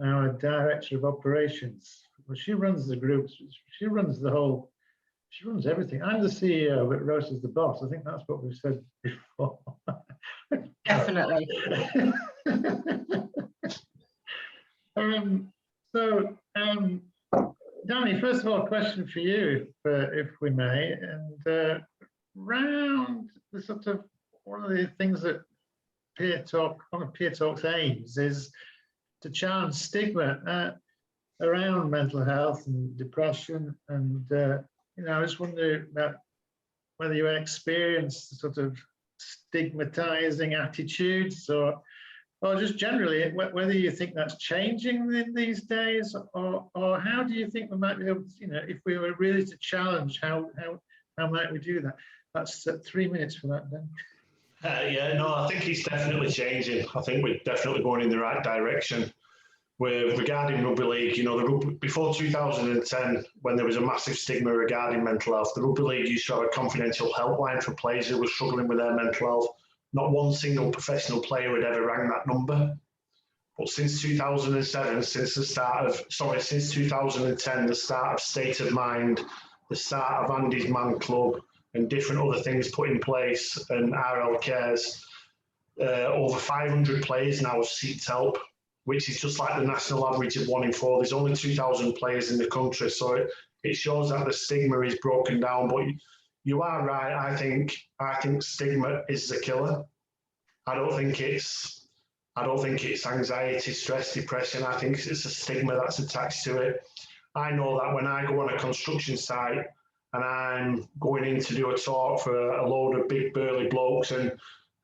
our director of operations. Well, she runs the groups. She runs the whole. She runs everything. I'm the CEO, but Rosa's the boss. I think that's what we've said before. Definitely. Danny, first of all, a question for you, if we may, and round the sort of one of the things that one of Peer Talk's aims is to challenge stigma around mental health and depression, and I just wonder about whether you experience sort of stigmatizing attitudes or just generally whether you think that's changing in these days, or how do you think we might be able to, if we were really to challenge, how might we do that? That's 3 minutes for that, then. Yeah, no, I think it's definitely changing. I think we're definitely going in the right direction. Regarding rugby league, before 2010, when there was a massive stigma regarding mental health, the rugby league used to have a confidential helpline for players who were struggling with their mental health. Not one single professional player had ever rang that number. But since 2007, since 2010, the start of State of Mind, the start of Andy's Man Club, and different other things put in place, and RL Cares, over 500 players now have sought help, which is just like the national average of 1 in 4. There's only 2,000 players in the country, so it shows that the stigma is broken down. But you are right. I think stigma is the killer. I don't think it's anxiety, stress, depression. I think it's a stigma that's attached to it. I know that when I go on a construction site and I'm going in to do a talk for a load of big burly blokes, and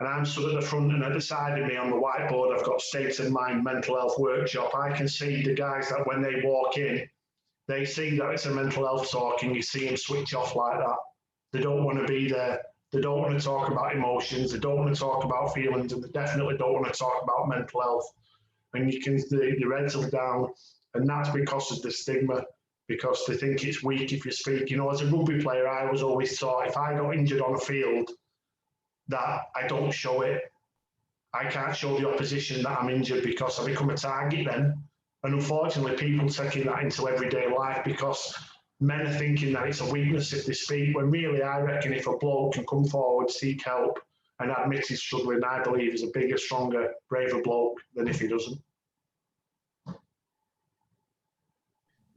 I'm stood at the front, and at the side of me on the whiteboard I've got State of Mind mental health workshop. I can see the guys that when they walk in, they see that it's a mental health talk, and you see them switch off like that. They don't want to be there. They don't want to talk about emotions. They don't want to talk about feelings, and they definitely don't want to talk about mental health. And you can see the heads are down, and that's because of the stigma, because they think it's weak if you speak. As a rugby player, I was always taught if I got injured on a field, that I don't show it. I can't show the opposition that I'm injured because I become a target then. And unfortunately, people taking that into everyday life because men are thinking that it's a weakness if they speak, when really I reckon if a bloke can come forward, seek help and admit he's struggling, I believe he's a bigger, stronger, braver bloke than if he doesn't.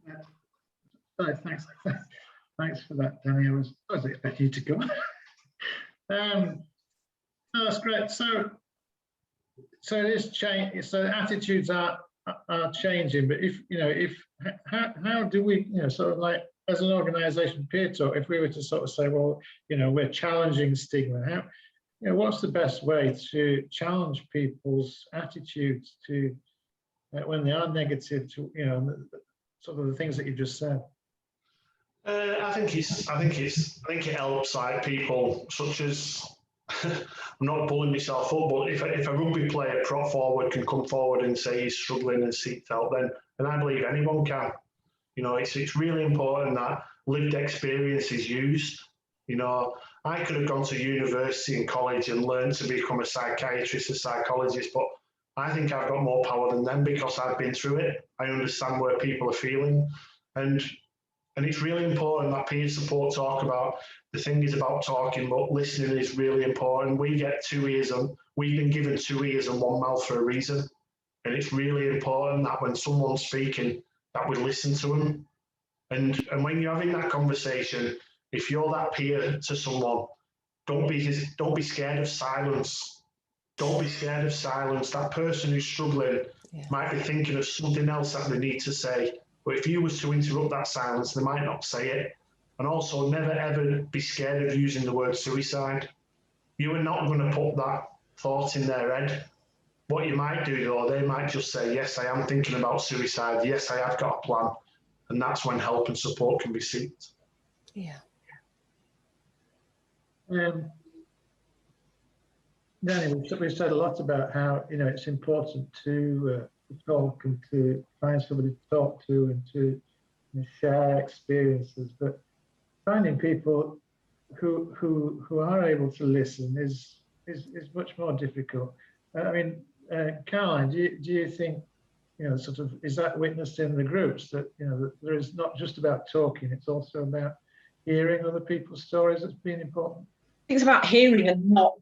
Yeah. Thanks for that, Danny. I was expecting you to go. No, that's great. So it is change. So attitudes are changing. But how do we, sort of like as an organisation, Peer Talk, if we were to sort of say, well, we're challenging stigma. What's the best way to challenge people's attitudes to when they are negative to, sort of the things that you just said? I think it helps, like people such as. I'm not pulling myself up, but if a rugby player forward can come forward and say he's struggling and seek help, then I believe anyone can. It's really important that lived experience is used. I could have gone to university and college and learned to become a psychiatrist, a psychologist, but I think I've got more power than them because I've been through it. I understand where people are feeling, and it's really important that peer support talk about. The thing is about talking, but listening is really important. We get 2 ears, and we've been given 2 ears and 1 mouth for a reason. And it's really important that when someone's speaking, that we listen to them. And when you're having that conversation, if you're that peer to someone, don't be scared of silence. Don't be scared of silence. That person who's struggling might be thinking of something else that they need to say. But if you was to interrupt that silence, they might not say it. And also, never ever be scared of using the word suicide. You are not going to put that thought in their head. What you might do, though, they might just say, yes, I am thinking about suicide. Yes, I have got a plan. And that's when help and support can be sought. Yeah. Danny, we've said a lot about how, it's important to talk and to find somebody to talk to and to share experiences, but finding people who are able to listen is much more difficult. Caroline, do you think you know, sort of, is that witnessed in the groups that, you know, that there is not just about talking, it's also about hearing other people's stories that's been important? It's about hearing and not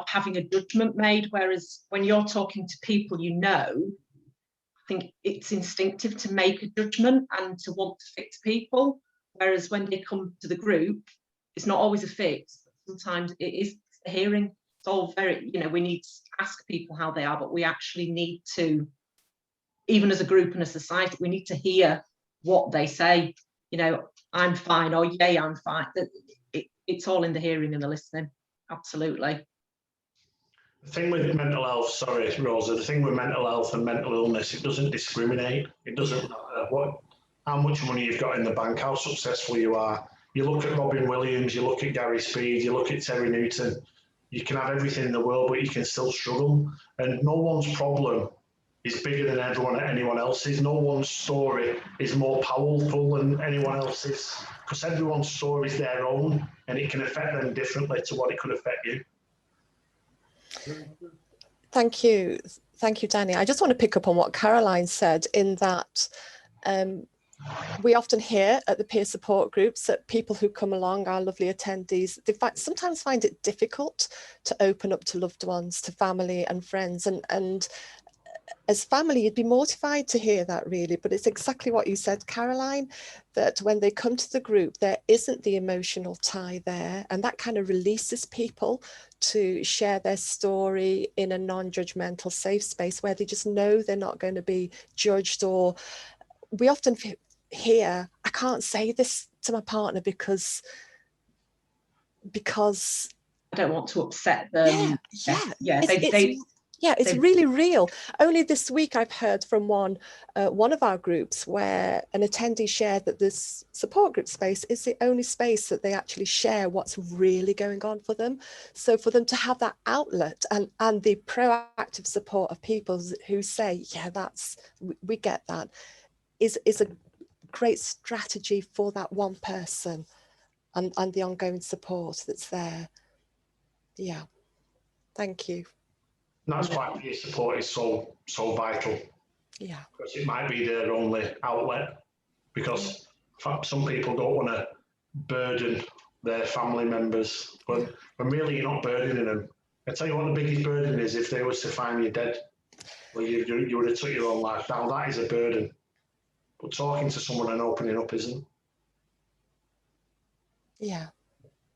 having a judgment made. Whereas when you're talking to people you know, I think it's instinctive to make a judgment and to want to fix people. Whereas when they come to the group, it's not always a fix. Sometimes it is hearing. It's all very, you know, we need to ask people how they are, but we actually need to, even as a group and a society, we need to hear what they say. You know, I'm fine, or yay, I'm fine. It's all in the hearing and the listening. Absolutely. The thing with mental health, sorry, Rosa, the thing with mental health and mental illness, it doesn't discriminate. It doesn't matter how much money you've got in the bank, how successful you are. You look at Robin Williams, you look at Gary Speed, you look at Terry Newton. You can have everything in the world, but you can still struggle. And no one's problem is bigger than anyone else's. No one's story is more powerful than anyone else's, because everyone's story is their own, and it can affect them differently to what it could affect you. Thank you, Danny. I just want to pick up on what Caroline said, in that we often hear at the peer support groups that people who come along, our lovely attendees, they sometimes find it difficult to open up to loved ones, to family and friends, and as family, you'd be mortified to hear that, really, but it's exactly what you said, Caroline, that when they come to the group, there isn't the emotional tie there, and that kind of releases people to share their story in a non-judgmental, safe space where they just know they're not going to be judged. Or we often hear, I can't say this to my partner because I don't want to upset them. It's really real. Only this week I've heard from one of our groups where an attendee shared that this support group space is the only space that they actually share what's really going on for them. So for them to have that outlet and the proactive support of people who say, yeah, we get that, is a great strategy for that one person, and the ongoing support that's there. Yeah, thank you. And that's why peer support is so vital. Yeah. Because it might be their only outlet. Because some people don't want to burden their family members, but when really you're not burdening them. I tell you what the biggest burden is: if they was to find you dead, well, you would have took your own life. Now that is a burden. But talking to someone and opening up isn't. Yeah.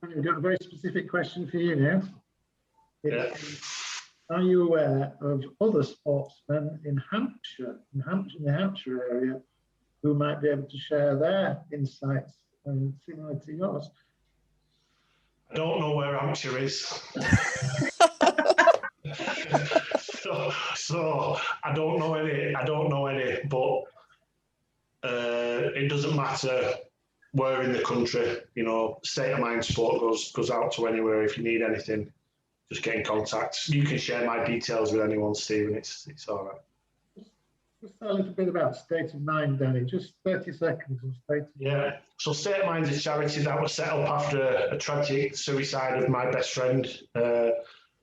I've got a very specific question for you now. Yeah. Are you aware of other sportsmen in the Hampshire area, who might be able to share their insights and similar to yours? I don't know where Hampshire is. so I don't know any, but it doesn't matter where in the country, you know, State of Mind Sport goes out to anywhere. If you need anything, just get in contact. You can share my details with anyone, Stephen. It's all right. Just a little bit about State of Mind, Danny. Just 30 seconds of State of Mind. Yeah. So State of Mind is a charity that was set up after a tragic suicide of my best friend.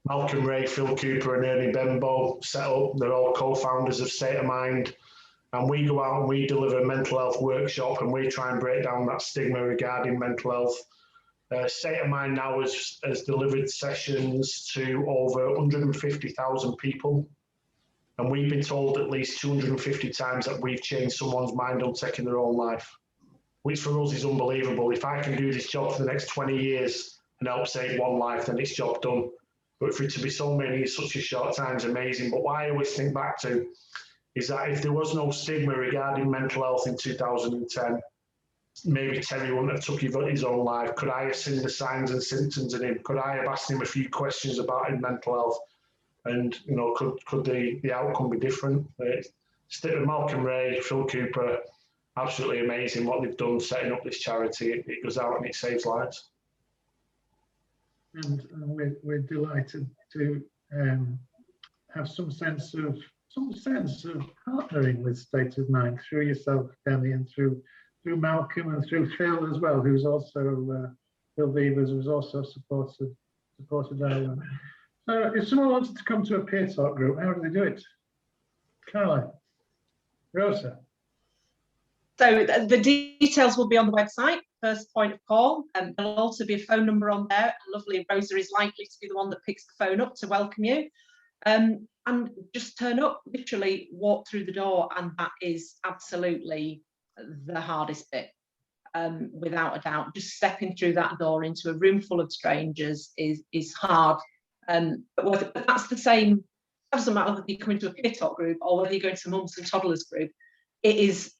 Malcolm Ray, Phil Cooper and Ernie Benbow set up. They're all co-founders of State of Mind. And we go out and we deliver a mental health workshop, and we try and break down that stigma regarding mental health. State of Mind now has delivered sessions to over 150,000 people. And we've been told at least 250 times that we've changed someone's mind on taking their own life, which for us is unbelievable. If I can do this job for the next 20 years and help save one life, then it's job done. But for it to be so many in such a short time is amazing. But what I always think back to is that if there was no stigma regarding mental health in 2010, maybe Terry wouldn't have took his own life. Could I have seen the signs and symptoms in him? Could I have asked him a few questions about his mental health? And, you know, could the outcome be different? Malcolm Ray, Phil Cooper, absolutely amazing what they've done setting up this charity. It goes out and it saves lives. And we're delighted to have some sense of partnering with State of Mind through yourself, Danny, and through Malcolm and through Phil as well, who's also Phil Beavers, who's also supported our work. So if someone wanted to come to a peer talk group, how do they do it? Caroline? Rosa. So the details will be on the website, first point of call, and there'll also be a phone number on there. Lovely Rosa is likely to be the one that picks the phone up to welcome you. And just turn up, literally walk through the door, and that is absolutely the hardest bit, without a doubt. Just stepping through that door into a room full of strangers is hard. But that's the same. It doesn't matter whether you come into a peer talk group or whether you go into a mums and toddlers group. It is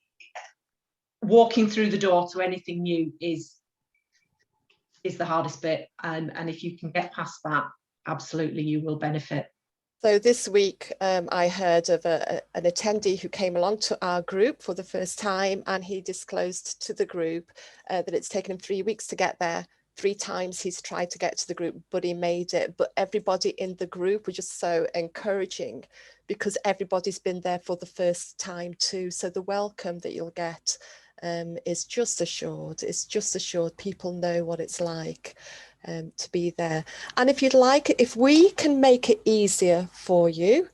walking through the door to anything new is the hardest bit, and if you can get past that, absolutely you will benefit. So this week I heard of an attendee who came along to our group for the first time, and he disclosed to the group that it's taken him 3 weeks to get there. 3 times he's tried to get to the group, but he made it. But everybody in the group was just so encouraging, because everybody's been there for the first time too. So the welcome that you'll get is just assured. It's just assured. People know what it's like to be there. And if you'd like, if we can make it easier for you,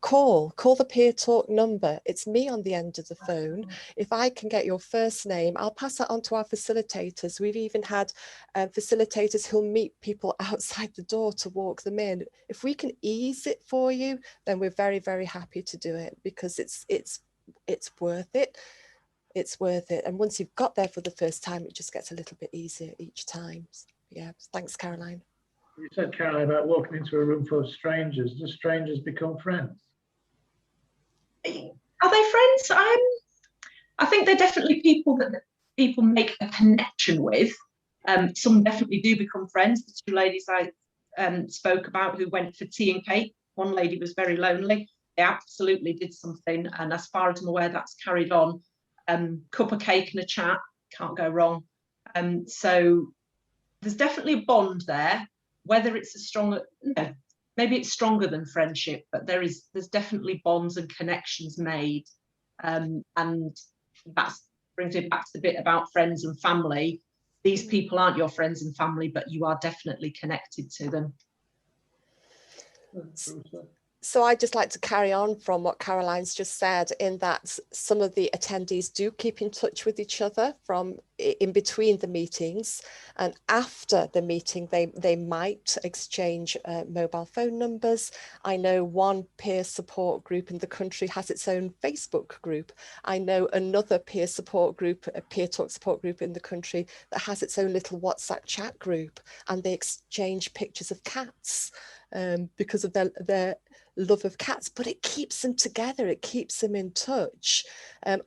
call the Peer Talk number. It's me on the end of the phone. If I can get your first name, I'll pass that on to our facilitators. We've even had facilitators who'll meet people outside the door to walk them in. If we can ease it for you, then we're very, very happy to do it, because it's worth it. It's worth it. And once you've got there for the first time, it just gets a little bit easier each time. Yeah, thanks, Caroline. You said, Caroline, about walking into a room full of strangers. Do strangers become friends? Are they friends? I think they're definitely people that people make a connection with. Some definitely do become friends. The 2 ladies I spoke about who went for tea and cake. One lady was very lonely. They absolutely did something, and as far as I'm aware, that's carried on. Cup of cake and a chat, can't go wrong. So there's definitely a bond there. Whether it's a stronger, no, maybe it's stronger than friendship, but there's definitely bonds and connections made. And that brings me back to the bit about friends and family. These people aren't your friends and family, but you are definitely connected to them. So I'd just like to carry on from what Caroline's just said, in that some of the attendees do keep in touch with each other from in between the meetings, and after the meeting they might exchange mobile phone numbers. I know one peer support group in the country has its own Facebook group. I know another peer support group, a peer talk support group in the country, that has its own little WhatsApp chat group, and they exchange pictures of cats because of their love of cats, but it keeps them together, it keeps them in touch.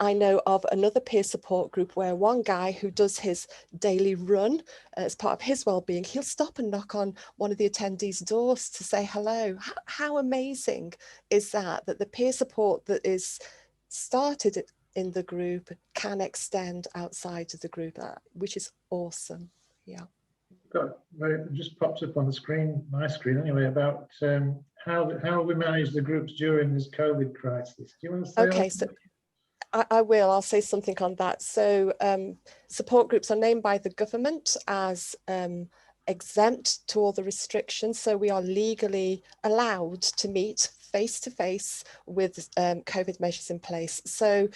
I know of another peer support group where one guy who does his daily run as part of his well-being, he'll stop and knock on one of the attendees' doors to say hello. How amazing is that the peer support that is started in the group can extend outside of the group, which is awesome. Yeah. It just pops up on the screen, my screen anyway, about how we manage the groups during this COVID crisis. Do you want to say? Okay, so I will. I'll say something on that. So support groups are named by the government as exempt to all the restrictions. So we are legally allowed to meet face to face with COVID measures in place. So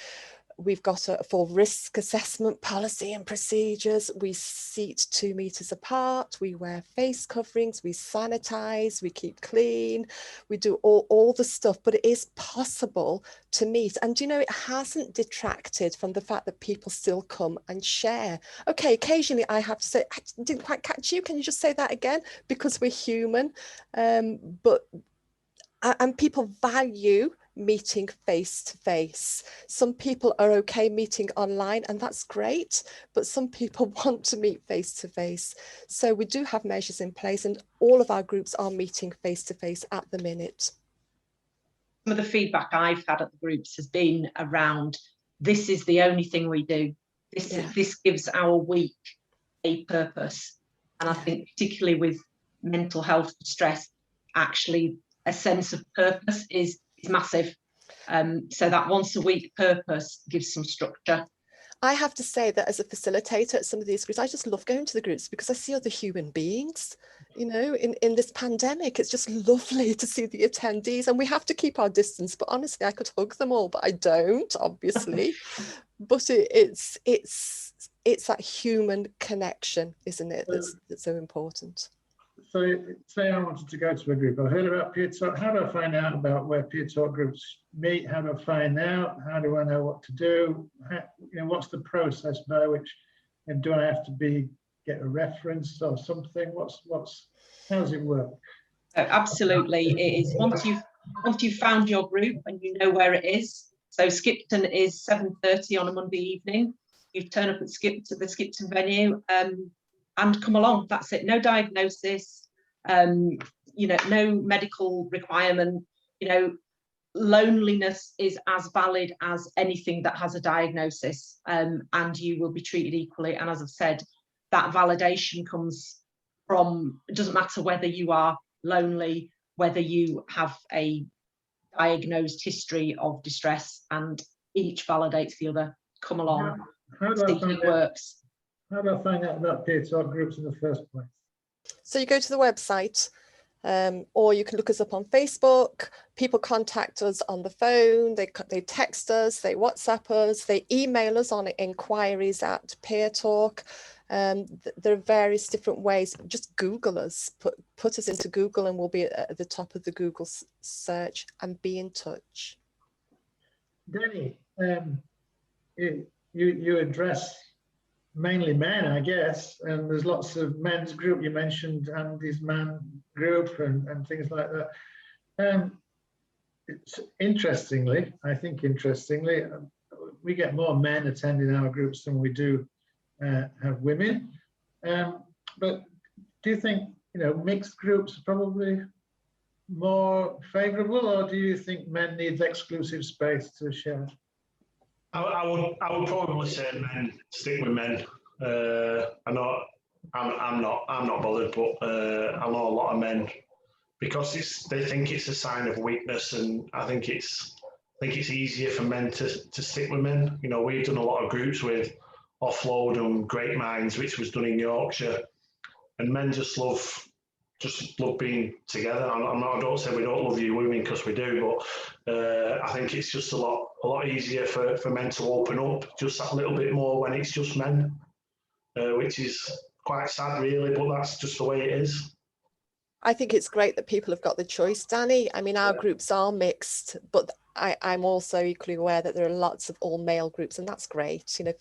we've got a full risk assessment policy and procedures. We seat 2 meters apart. We wear face coverings. We sanitize. We keep clean. We do all the stuff, but it is possible to meet. And you know, it hasn't detracted from the fact that people still come and share. Okay, occasionally I have to say, I didn't quite catch you. Can you just say that again? Because we're human. And people value meeting face to face. Some people are okay meeting online, and that's great, but some people want to meet face to face. So we do have measures in place, and all of our groups are meeting face to face at the minute. Some of the feedback I've had at the groups has been around, this is the only thing we do. This gives our week a purpose. And I think particularly with mental health stress, actually a sense of purpose is massive. So that once a week purpose gives some structure. I have to say that as a facilitator at some of these groups, I just love going to the groups because I see other human beings, you know, in this pandemic. It's just lovely to see the attendees, and we have to keep our distance, but honestly, I could hug them all, but I don't, obviously. But it's that human connection, isn't it, that's so important. So say I wanted to go to a group. I heard about peer talk. How do I find out about where peer talk groups meet? How do I find out? How do I know what to do? You know, what's the process by which, and do I have to get a reference or something? How does it work? Absolutely, it is once you've found your group and you know where it is. So Skipton is 7:30 on a Monday evening. You turn up at the Skipton venue and come along. That's it. No diagnosis, you know, no medical requirement. You know, loneliness is as valid as anything that has a diagnosis, and you will be treated equally. And as I've said, that validation comes from, it doesn't matter whether you are lonely, whether you have a diagnosed history of distress, and each validates the other. Come along. How do I find out about peer talk groups in the first place? So you go to the website, or you can look us up on Facebook. People contact us on the phone, they text us, they WhatsApp us, they email us on inquiries@peer talk. There are various different ways. Just Google us, put us into Google, and we'll be at the top of the Google search, and be in touch. Danny, you address mainly men, I guess, and there's lots of men's group. You mentioned Andy's man group and things like that. It's interestingly, we get more men attending our groups than we do have women. But do you think, you know, mixed groups are probably more favourable, or do you think men need exclusive space to share? I would probably say men, stick with men. I'm not bothered, but I know a lot of men, because they think it's a sign of weakness, and I think it's easier for men to stick with men. You know, we've done a lot of groups with Offload and Great Minds, which was done in Yorkshire, and men just love being together. I don't say we don't love you women, because we do, but I think it's just a lot easier for men to open up just that little bit more when it's just men, which is quite sad really, but that's just the way it is. I think it's great that people have got the choice, Danny. I mean, our groups are mixed, but I'm also equally aware that there are lots of all male groups, and that's great. You know,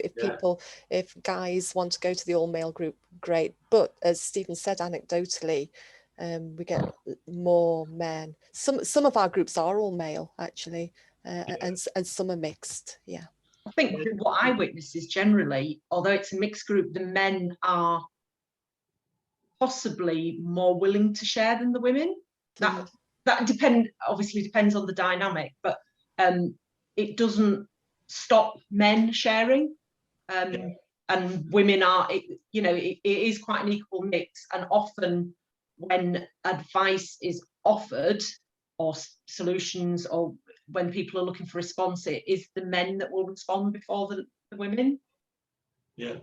if guys want to go to the all male group, great. But as Stephen said, anecdotally, we get more men. Some of our groups are all male, actually, and some are mixed. Yeah. I think what I witness is generally, although it's a mixed group, the men are possibly more willing to share than the women. That obviously depends on the dynamic, but it doesn't stop men sharing, and women are, you know, it is quite an equal mix. And often when advice is offered, or solutions, or when people are looking for response, it is the men that will respond before the women. Yeah.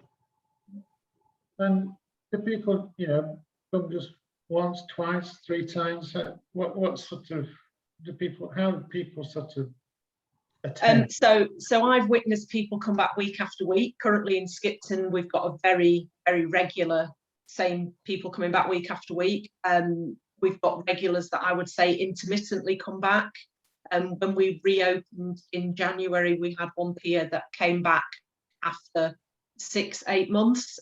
And the people, you know, come just once, twice, 3 times. What sort of how do people sort of attend? So I've witnessed people come back week after week. Currently in Skipton, we've got a very, very regular, same people coming back week after week. We've got regulars that I would say intermittently come back. When we reopened in January, we had one peer that came back after 6-8 months,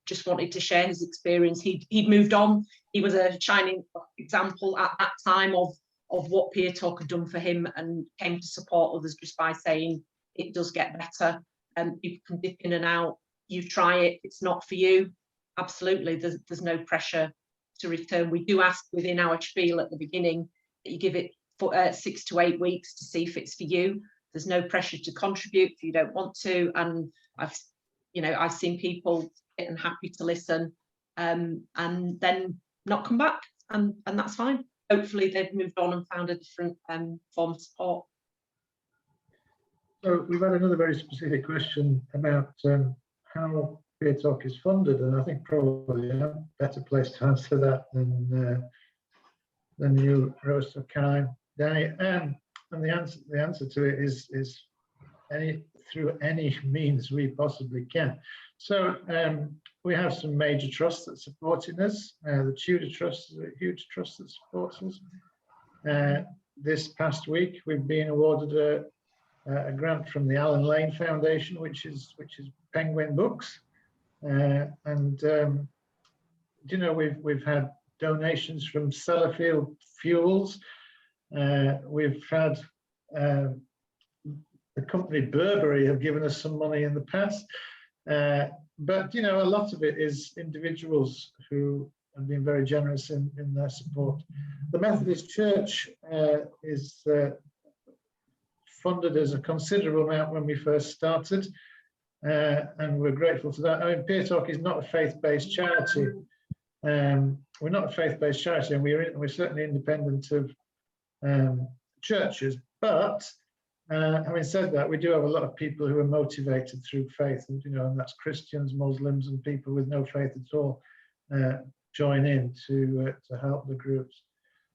just wanted to share his experience. He'd moved on. He was a shining example at that time of what peer talk had done for him, and came to support others just by saying it does get better, and people can dip in and out. You try it, it's not for you, absolutely, there's no pressure to return. We do ask within our spiel at the beginning that you give it for 6 to 8 weeks to see if it's for you. There's no pressure to contribute if you don't want to, and I've seen people getting happy to listen, and then not come back, and that's fine. Hopefully they've moved on and found a different form of support. So we've had another very specific question about how Peer Talk is funded, and I think probably a better place to answer that than you, Rosa, Caroline, Danny. And the answer to it is through any means we possibly can. So we have some major trusts that are supporting us. The Tudor Trust is a huge trust that supports us. This past week, we've been awarded a grant from the Alan Lane Foundation, which is Penguin Books, and you know, we've had donations from Sellafield Fuels. We've had the company Burberry have given us some money in the past, but you know, a lot of it is individuals who have been very generous in their support. The Methodist Church is funded as a considerable amount when we first started, and we're grateful for that. I mean, Peer Talk is not a faith-based charity. We're not a faith-based charity, and we're certainly independent of churches. But having said that, we do have a lot of people who are motivated through faith, and you know, and that's Christians, Muslims, and people with no faith at all join in to help the groups.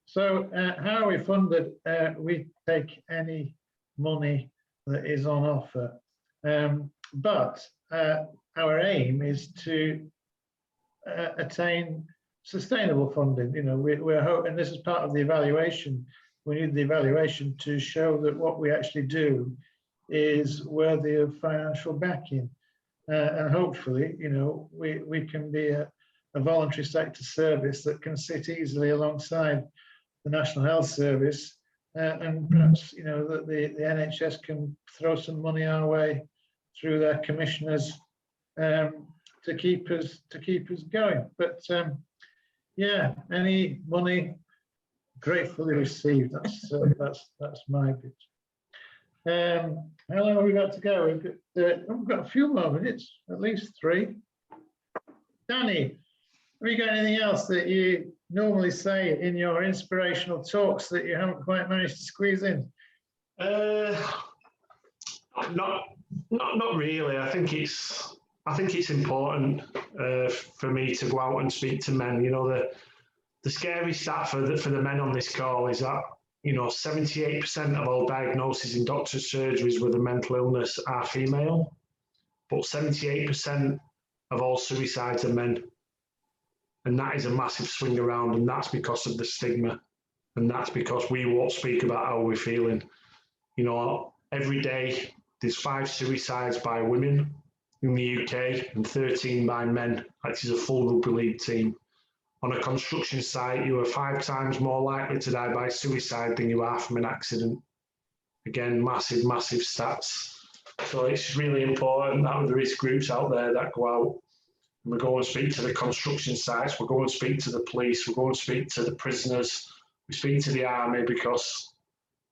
So how are we funded? We take any money that is on offer, but our aim is to attain sustainable funding. You know, we're hoping, and this is part of the evaluation. We need the evaluation to show that what we actually do is worthy of financial backing, and hopefully, you know, we can be a voluntary sector service that can sit easily alongside the National Health Service, and perhaps, you know, that the NHS can throw some money our way through their commissioners to keep us going. But yeah, any money gratefully received. That's my bit. How long have we got to go? We've got a few more minutes, at least 3. Danny, have you got anything else that you normally say in your inspirational talks that you haven't quite managed to squeeze in? Not really. I think it's important for me to go out and speak to men. You know, the scary stat for the men on this call is that, you know, 78% of all diagnoses in doctor's surgeries with a mental illness are female, but 78% of all suicides are men. And that is a massive swing around, and that's because of the stigma. And that's because we won't speak about how we're feeling. You know, every day there's 5 suicides by women in the UK and 13 by men. That is a full rugby league team. On a construction site, you are 5 times more likely to die by suicide than you are from an accident. Again, massive, massive stats. So it's really important that there is groups out there that go out and we go and speak to the construction sites, we go and speak to the police, we go and speak to the prisoners, we speak to the army, because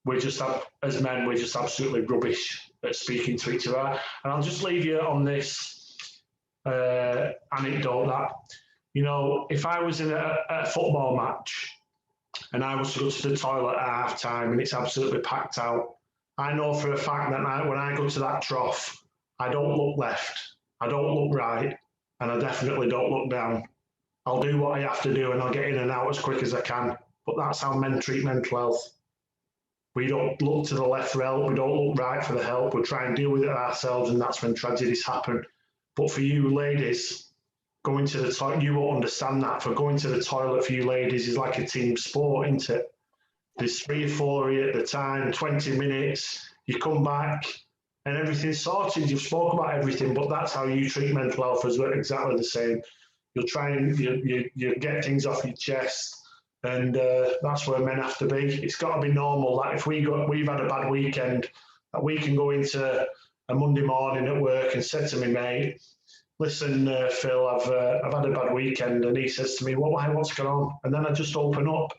we just have, as men, we're just absolutely rubbish at speaking to each other. And I'll just leave you on this anecdote that, you know, if I was in a football match and I was to go to the toilet at half time and it's absolutely packed out, I know for a fact that when I go to that trough, I don't look left, I don't look right, and I definitely don't look down. I'll do what I have to do and I'll get in and out as quick as I can. But that's how men treat mental health. We don't look to the left for help, we don't look right for the help, we try and deal with it ourselves, and that's when tragedies happen. But for you ladies, going to the toilet, you won't understand that. For going to the toilet for you ladies is like a team sport, isn't it? There's 3 or 4 of you at the time, 20 minutes, you come back and everything's sorted. You've spoken about everything, but that's how you treat mental health as well, exactly the same. You'll try and you get things off your chest, and that's where men have to be. It's got to be normal that if we've had a bad weekend, that we can go into a Monday morning at work and say to me mate, listen, Phil, I've had a bad weekend, and he says to me, what's going on? And then I just open up,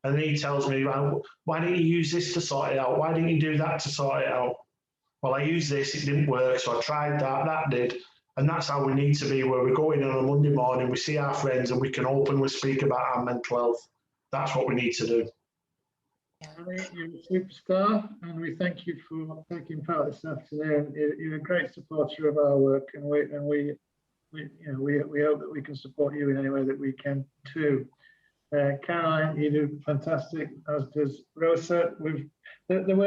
and he tells me, well, why didn't you use this to sort it out? Why didn't you do that to sort it out? Well, I used this, it didn't work, so I tried that did. And that's how we need to be, where we're going on a Monday morning, we see our friends and we can openly speak about our mental health. That's what we need to do. You're a superstar, and we thank you for taking part this afternoon. You're a great supporter of our work, and we hope that we can support you in any way that we can too. Caroline, you do fantastic, as does Rosa. The way